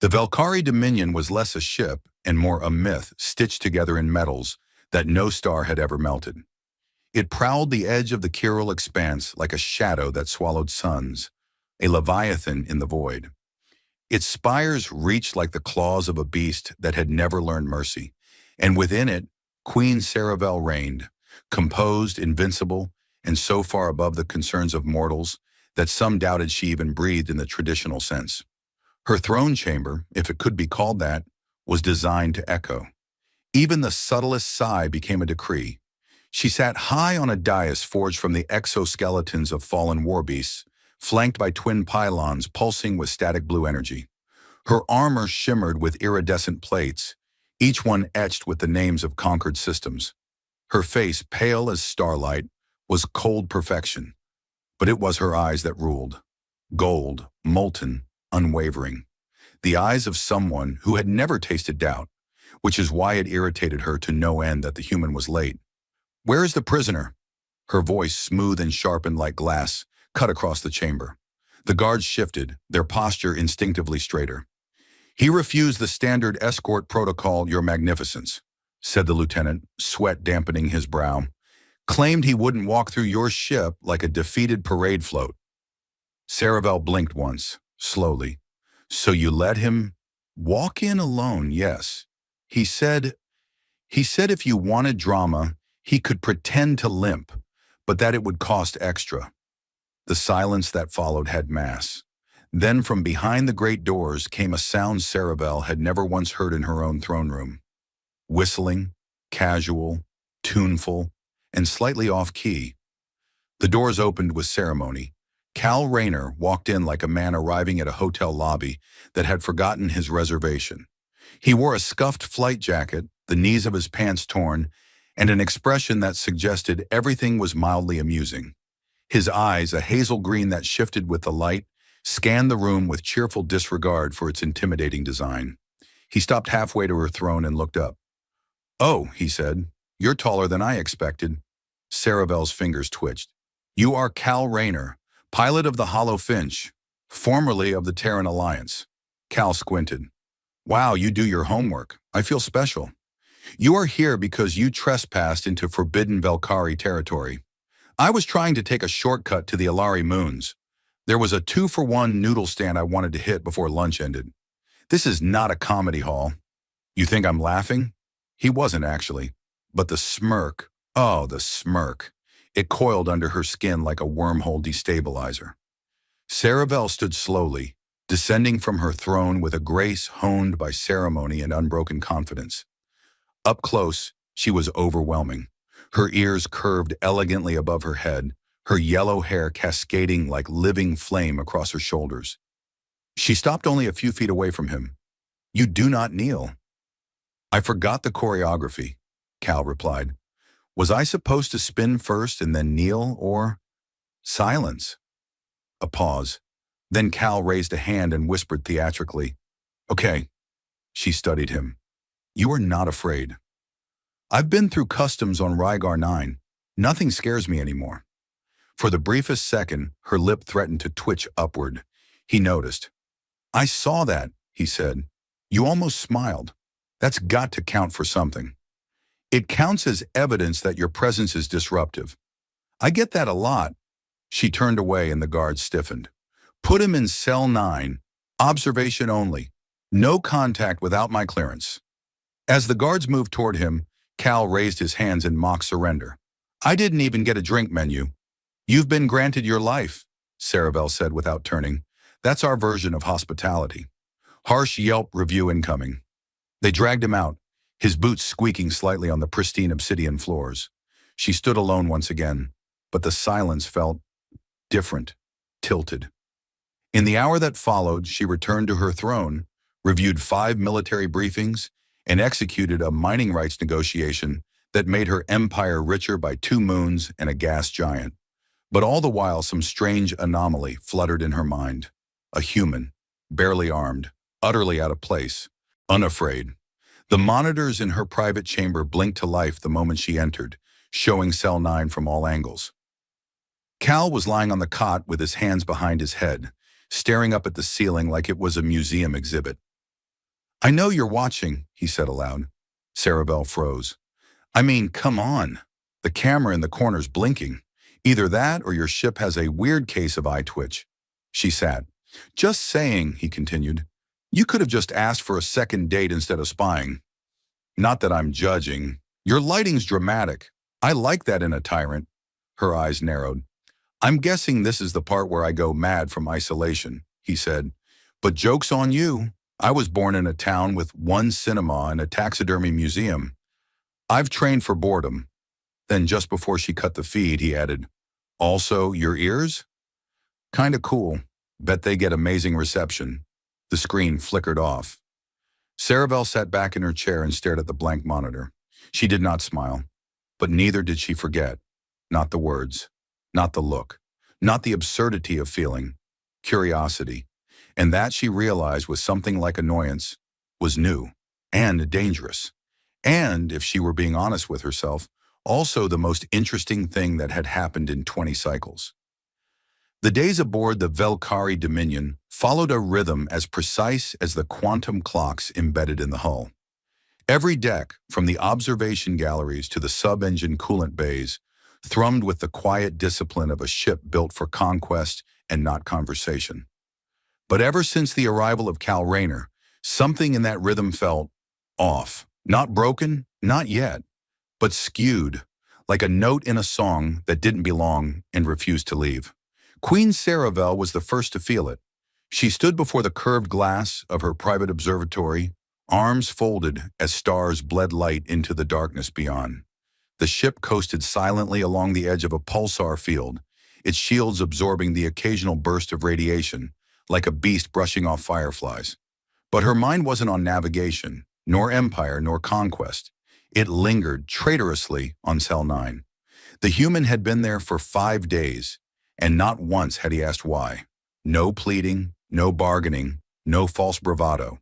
The Valkyrie Dominion was less a ship and more a myth stitched together in metals that no star had ever melted. It prowled the edge of the chiral expanse like a shadow that swallowed suns, a leviathan in the void. Its spires reached like the claws of a beast that had never learned mercy, and within it, Queen Saravel reigned, composed, invincible, and so far above the concerns of mortals that some doubted she even breathed in the traditional sense. Her throne chamber, if it could be called that, was designed to echo. Even the subtlest sigh became a decree. She sat high on a dais forged from the exoskeletons of fallen war beasts, flanked by twin pylons pulsing with static blue energy. Her armor shimmered with iridescent plates, each one etched with the names of conquered systems. Her face, pale as starlight, was cold perfection, but it was her eyes that ruled. Gold, molten, unwavering. The eyes of someone who had never tasted doubt, which is why it irritated her to no end that the human was late. "Where is the prisoner?" Her voice, smooth and sharpened like glass, cut across the chamber. The guards shifted, their posture instinctively straighter. "He refused the standard escort protocol, Your Magnificence," said the lieutenant, sweat dampening his brow. "Claimed he wouldn't walk through your ship like a defeated parade float." Saravel blinked once, slowly. "So you let him walk in alone, yes. He said if you wanted drama, he could pretend to limp, but that it would cost extra." The silence that followed had mass. Then from behind the great doors came a sound Saravel had never once heard in her own throne room. Whistling, casual, tuneful, and slightly off-key. The doors opened with ceremony. Cal Rayner walked in like a man arriving at a hotel lobby that had forgotten his reservation. He wore a scuffed flight jacket, the knees of his pants torn, and an expression that suggested everything was mildly amusing. His eyes, a hazel green that shifted with the light, scanned the room with cheerful disregard for its intimidating design. He stopped halfway to her throne and looked up. "Oh," he said, "you're taller than I expected." Saravel's fingers twitched. "You are Cal Rayner, pilot of the Hollow Finch, formerly of the Terran Alliance." Cal squinted. "Wow, you do your homework. I feel special. You are here because you trespassed into forbidden Valkyrie territory. I was trying to take a shortcut to the Alari moons. There was a 2-for-1 noodle stand I wanted to hit before lunch ended. This is not a comedy hall." "You think I'm laughing?" He wasn't actually. But the smirk, oh, the smirk. It coiled under her skin like a wormhole destabilizer. Saravel stood slowly, descending from her throne with a grace honed by ceremony and unbroken confidence. Up close, she was overwhelming. Her ears curved elegantly above her head, her yellow hair cascading like living flame across her shoulders. She stopped only a few feet away from him. "You do not kneel." "I forgot the choreography," Cal replied. "Was I supposed to spin first and then kneel, or—" Silence. A pause. Then Cal raised a hand and whispered theatrically, "Okay." She studied him. "You are not afraid." "I've been through customs on Rygar 9. Nothing scares me anymore." For the briefest second, her lip threatened to twitch upward. He noticed. "I saw that," he said. "You almost smiled. That's got to count for something. It counts as evidence that your presence is disruptive. I get that a lot." She turned away and the guards stiffened. "Put him in cell 9. Observation only. No contact without my clearance." As the guards moved toward him, Cal raised his hands in mock surrender. "I didn't even get a drink menu." "You've been granted your life," Saravel said without turning. "That's our version of hospitality." Harsh Yelp review incoming. They dragged him out, his boots squeaking slightly on the pristine obsidian floors. She stood alone once again, but the silence felt different, tilted. In the hour that followed, she returned to her throne, reviewed 5 military briefings, and executed a mining rights negotiation that made her empire richer by 2 moons and a gas giant. But all the while, some strange anomaly fluttered in her mind. A human, barely armed, utterly out of place, unafraid. The monitors in her private chamber blinked to life the moment she entered, showing cell 9 from all angles. Cal was lying on the cot with his hands behind his head, staring up at the ceiling like it was a museum exhibit. I know you're watching, he said aloud. Saravel froze. I mean, come on. The camera in the corner's blinking. Either that or your ship has a weird case of eye twitch. She sat. Just saying, he continued. You could have just asked for a second date instead of spying. Not that I'm judging. Your lighting's dramatic. I like that in a tyrant. Her eyes narrowed. I'm guessing this is the part where I go mad from isolation, he said. But joke's on you. I was born in a town with one cinema and a taxidermy museum. I've trained for boredom. Then just before she cut the feed, he added, also, your ears? Kinda cool. Bet they get amazing reception. The screen flickered off. Saravel sat back in her chair and stared at the blank monitor. She did not smile, but neither did she forget. Not the words, not the look, not the absurdity of feeling, curiosity. And that, she realized, with something like annoyance, was new and dangerous. And, if she were being honest with herself, also the most interesting thing that had happened in 20 cycles. The days aboard the Velkari Dominion followed a rhythm as precise as the quantum clocks embedded in the hull. Every deck, from the observation galleries to the sub-engine coolant bays, thrummed with the quiet discipline of a ship built for conquest and not conversation. But ever since the arrival of Cal Rayner, something in that rhythm felt off. Not broken, not yet, but skewed, like a note in a song that didn't belong and refused to leave. Queen Saravel was the first to feel it. She stood before the curved glass of her private observatory, arms folded as stars bled light into the darkness beyond. The ship coasted silently along the edge of a pulsar field, its shields absorbing the occasional burst of radiation, like a beast brushing off fireflies. But her mind wasn't on navigation, nor empire, nor conquest. It lingered traitorously on Cell 9. The human had been there for 5 days, and not once had he asked why. No pleading, no bargaining, no false bravado.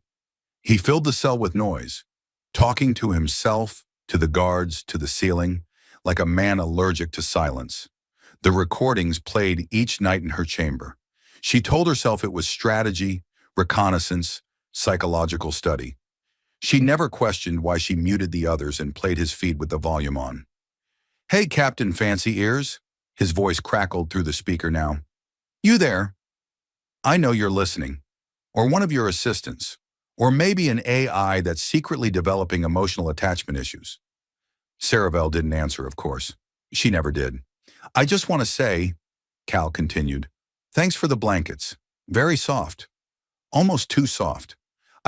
He filled the cell with noise, talking to himself, to the guards, to the ceiling, like a man allergic to silence. The recordings played each night in her chamber. She told herself it was strategy, reconnaissance, psychological study. She never questioned why she muted the others and played his feed with the volume on. Hey, Captain Fancy Ears. His voice crackled through the speaker now. You there? I know you're listening. Or one of your assistants. Or maybe an AI that's secretly developing emotional attachment issues. Saravel didn't answer, of course. She never did. I just want to say, Cal continued, thanks for the blankets. Very soft. Almost too soft.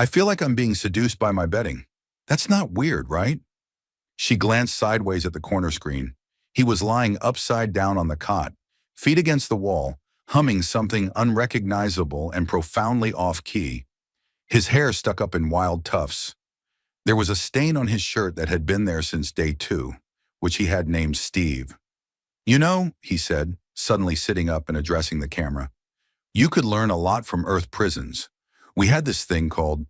I feel like I'm being seduced by my bedding. That's not weird, right? She glanced sideways at the corner screen. He was lying upside down on the cot, feet against the wall, humming something unrecognizable and profoundly off-key. His hair stuck up in wild tufts. There was a stain on his shirt that had been there since day 2, which he had named Steve. You know, he said, suddenly sitting up and addressing the camera, you could learn a lot from Earth prisons. We had this thing called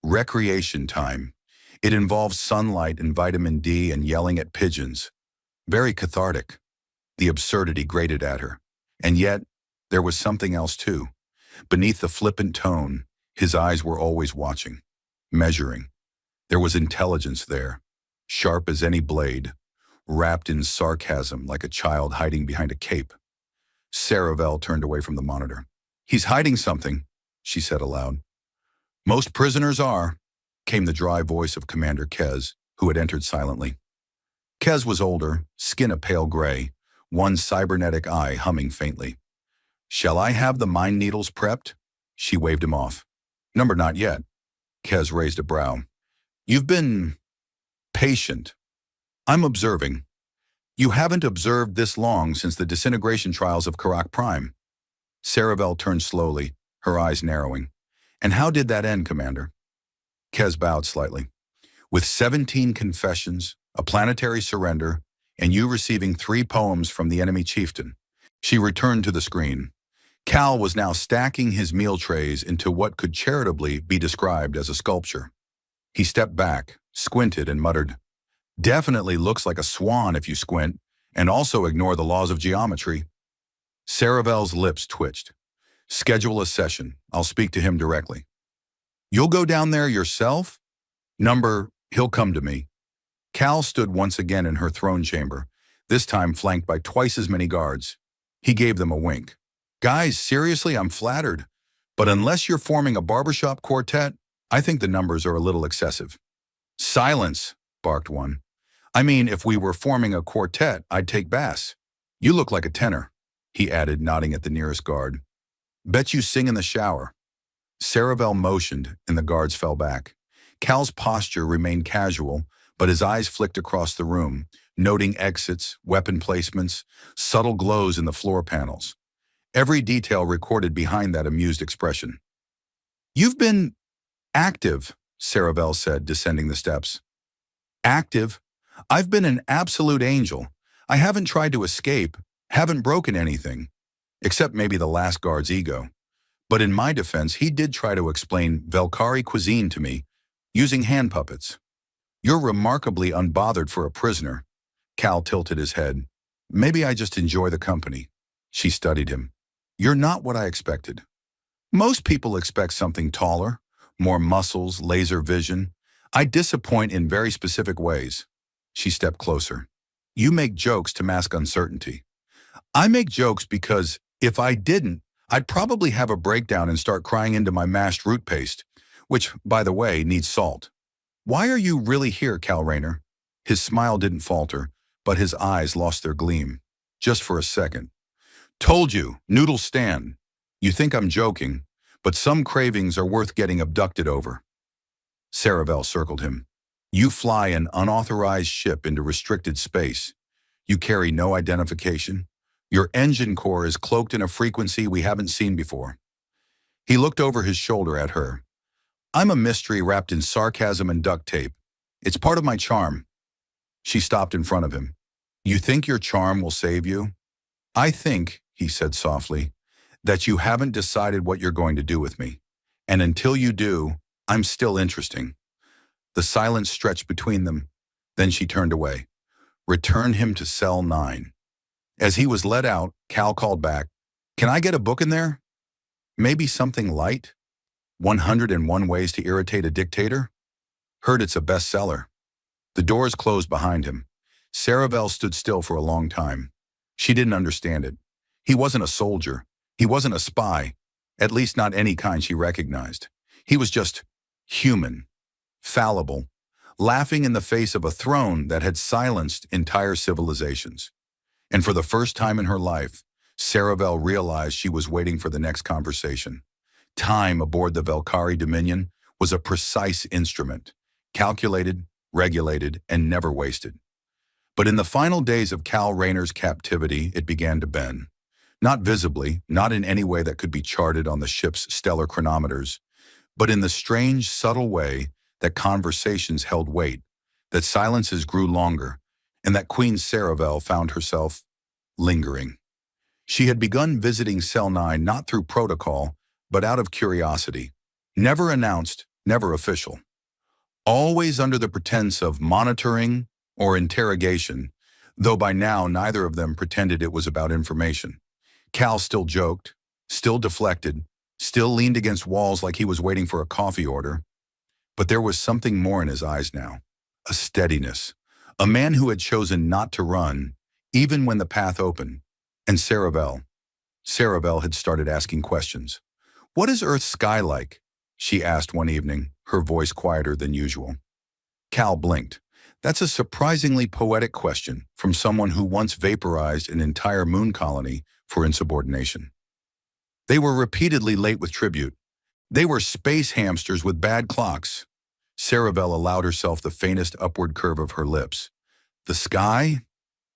recreation time. It involved sunlight and vitamin D and yelling at pigeons. Very cathartic. The absurdity grated at her. And yet, there was something else too. Beneath the flippant tone, his eyes were always watching, measuring. There was intelligence there, sharp as any blade, wrapped in sarcasm like a child hiding behind a cape. Saravel turned away from the monitor. He's hiding something, she said aloud. Most prisoners are, came the dry voice of Commander Kez, who had entered silently. Kez was older, skin a pale gray, one cybernetic eye humming faintly. Shall I have the mind needles prepped? She waved him off. Number not yet. Kez raised a brow. You've been patient. I'm observing. You haven't observed this long since the disintegration trials of Karak Prime. Saravel turned slowly, her eyes narrowing. And how did that end, Commander? Kez bowed slightly. With 17 confessions, a planetary surrender, and you receiving 3 poems from the enemy chieftain. She returned to the screen. Cal was now stacking his meal trays into what could charitably be described as a sculpture. He stepped back, squinted, and muttered, Definitely looks like a swan if you squint, and also ignore the laws of geometry. Saravel's lips twitched. Schedule a session. I'll speak to him directly. You'll go down there yourself? He'll come to me. Cal stood once again in her throne chamber, this time flanked by twice as many guards. He gave them a wink. Guys, seriously, I'm flattered. But unless you're forming a barbershop quartet, I think the numbers are a little excessive. Silence, barked one. I mean, if we were forming a quartet, I'd take bass. You look like a tenor, he added, nodding at the nearest guard. Bet you sing in the shower. Saravel motioned, and the guards fell back. Cal's posture remained casual, but his eyes flicked across the room, noting exits, weapon placements, subtle glows in the floor panels. Every detail recorded behind that amused expression. You've been active, Saravel said, descending the steps. Active? I've been an absolute angel. I haven't tried to escape, haven't broken anything, except maybe the last guard's ego. But in my defense, he did try to explain Velkari cuisine to me, using hand puppets. You're remarkably unbothered for a prisoner. Cal tilted his head. Maybe I just enjoy the company. She studied him. You're not what I expected. Most people expect something taller, more muscles, laser vision. I disappoint in very specific ways. She stepped closer. You make jokes to mask uncertainty. I make jokes because if I didn't, I'd probably have a breakdown and start crying into my mashed root paste, which, by the way, needs salt. Why are you really here, Cal Rayner? His smile didn't falter, but his eyes lost their gleam. Just for a second. Told you, noodles stand. You think I'm joking, but some cravings are worth getting abducted over. Saravel circled him. You fly an unauthorized ship into restricted space. You carry no identification. Your engine core is cloaked in a frequency we haven't seen before. He looked over his shoulder at her. I'm a mystery wrapped in sarcasm and duct tape. It's part of my charm. She stopped in front of him. You think your charm will save you? I think, he said softly, that you haven't decided what you're going to do with me. And until you do, I'm still interesting. The silence stretched between them. Then she turned away. Return him to cell 9. As he was let out, Cal called back. Can I get a book in there? Maybe something light? 101 Ways to Irritate a Dictator? Heard it's a bestseller. The doors closed behind him. Saravel stood still for a long time. She didn't understand it. He wasn't a soldier. He wasn't a spy. At least not any kind she recognized. He was just human, fallible, laughing in the face of a throne that had silenced entire civilizations. And for the first time in her life, Saravel realized she was waiting for the next conversation. Time aboard the Velkari Dominion was a precise instrument, calculated, regulated, and never wasted. But in the final days of Cal Rayner's captivity, it began to bend. Not visibly, not in any way that could be charted on the ship's stellar chronometers, but in the strange, subtle way that conversations held weight, that silences grew longer, and that Queen Saravel found herself lingering. She had begun visiting Cell 9 not through protocol, but out of curiosity. Never announced, never official. Always under the pretense of monitoring or interrogation, though by now neither of them pretended it was about information. Cal still joked, still deflected, still leaned against walls like he was waiting for a coffee order. But there was something more in his eyes now, a steadiness, a man who had chosen not to run, even when the path opened. And Saravel had started asking questions. What is Earth's sky like? She asked one evening, her voice quieter than usual. Cal blinked. That's a surprisingly poetic question from someone who once vaporized an entire moon colony for insubordination. They were repeatedly late with tribute. They were space hamsters with bad clocks. Saravel allowed herself the faintest upward curve of her lips. The sky?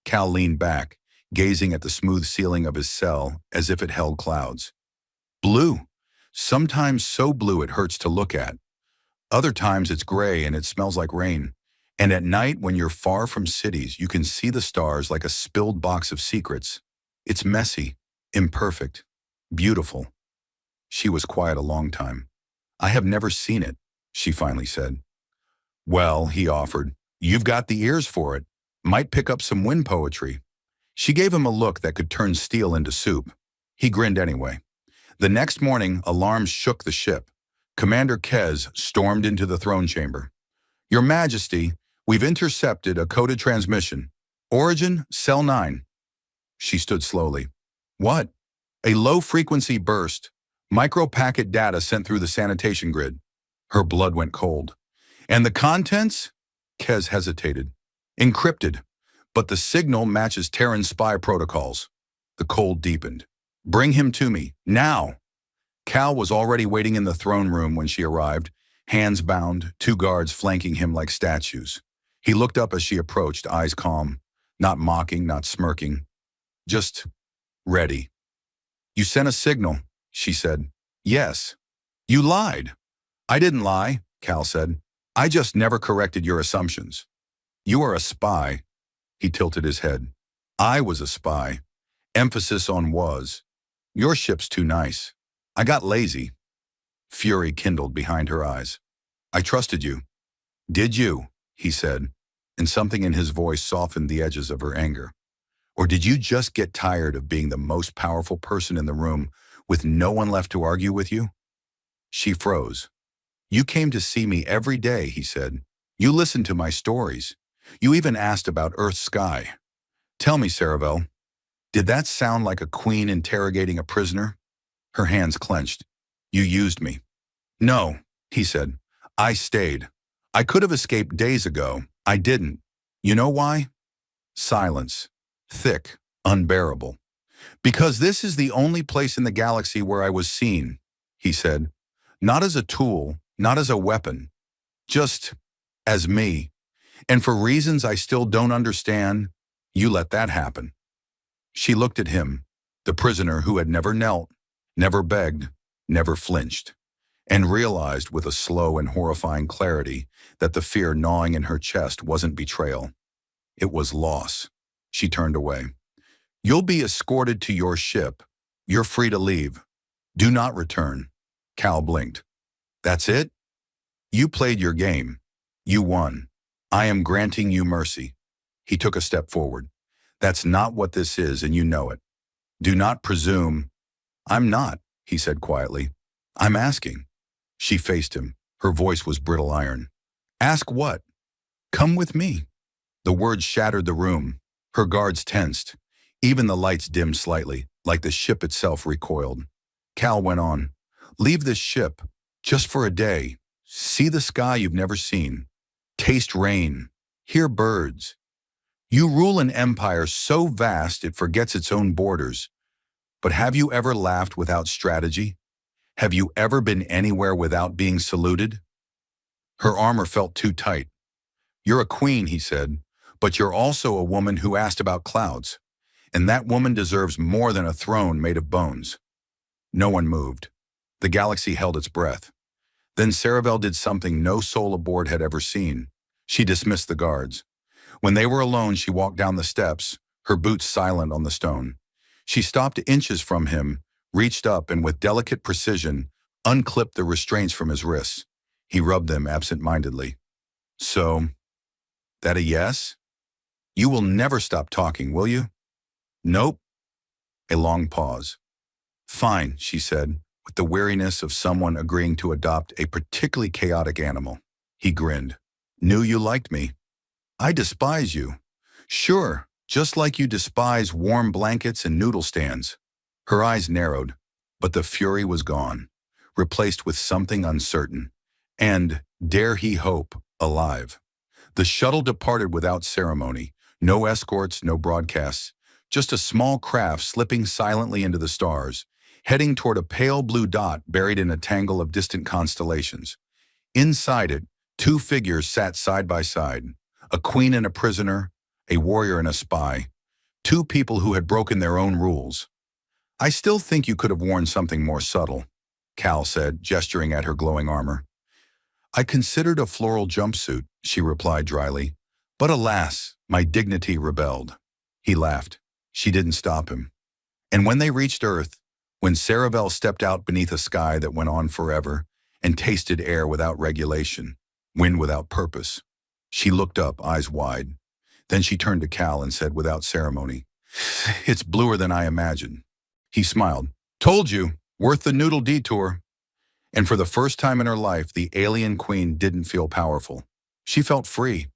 Cal leaned back, gazing at the smooth ceiling of his cell as if it held clouds. Blue. Sometimes so blue it hurts to look at. Other times it's gray and it smells like rain. And at night, when you're far from cities, you can see the stars like a spilled box of secrets. It's messy, imperfect, beautiful. She was quiet a long time. I have never seen it, she finally said. Well, he offered, you've got the ears for it. Might pick up some wind poetry. She gave him a look that could turn steel into soup. He grinned anyway. The next morning, alarms shook the ship. Commander Kez stormed into the throne chamber. Your Majesty, we've intercepted a coded transmission. Origin, Cell 9. She stood slowly. What? A low-frequency burst. Micro-packet data sent through the sanitation grid. Her blood went cold. And the contents? Kez hesitated. Encrypted. But the signal matches Terran spy protocols. The cold deepened. Bring him to me, now. Cal was already waiting in the throne room when she arrived, hands bound, 2 guards flanking him like statues. He looked up as she approached, eyes calm, not mocking, not smirking, just ready. You sent a signal, she said. Yes. You lied. I didn't lie, Cal said. I just never corrected your assumptions. You are a spy. He tilted his head. I was a spy. Emphasis on was. Your ship's too nice. I got lazy. Fury kindled behind her eyes. I trusted you. Did you? He said, and something in his voice softened the edges of her anger. Or did you just get tired of being the most powerful person in the room with no one left to argue with you? She froze. You came to see me every day, he said. You listened to my stories. You even asked about Earth's sky. Tell me, Saravel, did that sound like a queen interrogating a prisoner? Her hands clenched. You used me. No, he said. I stayed. I could have escaped days ago. I didn't. You know why? Silence. Thick, unbearable. Because this is the only place in the galaxy where I was seen, he said. Not as a tool, not as a weapon. Just as me. And for reasons I still don't understand, you let that happen. She looked at him, the prisoner who had never knelt, never begged, never flinched, and realized with a slow and horrifying clarity that the fear gnawing in her chest wasn't betrayal. It was loss. She turned away. You'll be escorted to your ship. You're free to leave. Do not return. Cal blinked. That's it? You played your game. You won. I am granting you mercy. He took a step forward. That's not what this is, and you know it. Do not presume. I'm not, he said quietly. I'm asking. She faced him. Her voice was brittle iron. Ask what? Come with me. The words shattered the room. Her guards tensed. Even the lights dimmed slightly, like the ship itself recoiled. Cal went on. Leave this ship, just for a day. See the sky you've never seen. Taste rain. Hear birds. You rule an empire so vast it forgets its own borders. But have you ever laughed without strategy? Have you ever been anywhere without being saluted? Her armor felt too tight. You're a queen, he said, but you're also a woman who asked about clouds. And that woman deserves more than a throne made of bones. No one moved. The galaxy held its breath. Then Saravel did something no soul aboard had ever seen. She dismissed the guards. When they were alone, she walked down the steps, her boots silent on the stone. She stopped inches from him, reached up, and with delicate precision, unclipped the restraints from his wrists. He rubbed them absent-mindedly. So, that a yes? You will never stop talking, will you? Nope. A long pause. Fine, she said, with the weariness of someone agreeing to adopt a particularly chaotic animal. He grinned. Knew you liked me. I despise you. Sure, just like you despise warm blankets and noodle stands. Her eyes narrowed, but the fury was gone, replaced with something uncertain. And, dare he hope, alive. The shuttle departed without ceremony. No escorts, no broadcasts. Just a small craft slipping silently into the stars, heading toward a pale blue dot buried in a tangle of distant constellations. Inside it, 2 figures sat side by side, a queen and a prisoner, a warrior and a spy, 2 people who had broken their own rules. I still think you could have worn something more subtle, Cal said, gesturing at her glowing armor. I considered a floral jumpsuit, she replied dryly, but alas, my dignity rebelled. He laughed. She didn't stop him. And when they reached Earth, when Saravel stepped out beneath a sky that went on forever and tasted air without regulation, wind without purpose, she looked up, eyes wide. Then she turned to Cal and said without ceremony, It's bluer than I imagined. He smiled. Told you, worth the noodle detour. And for the first time in her life, the alien queen didn't feel powerful. She felt free.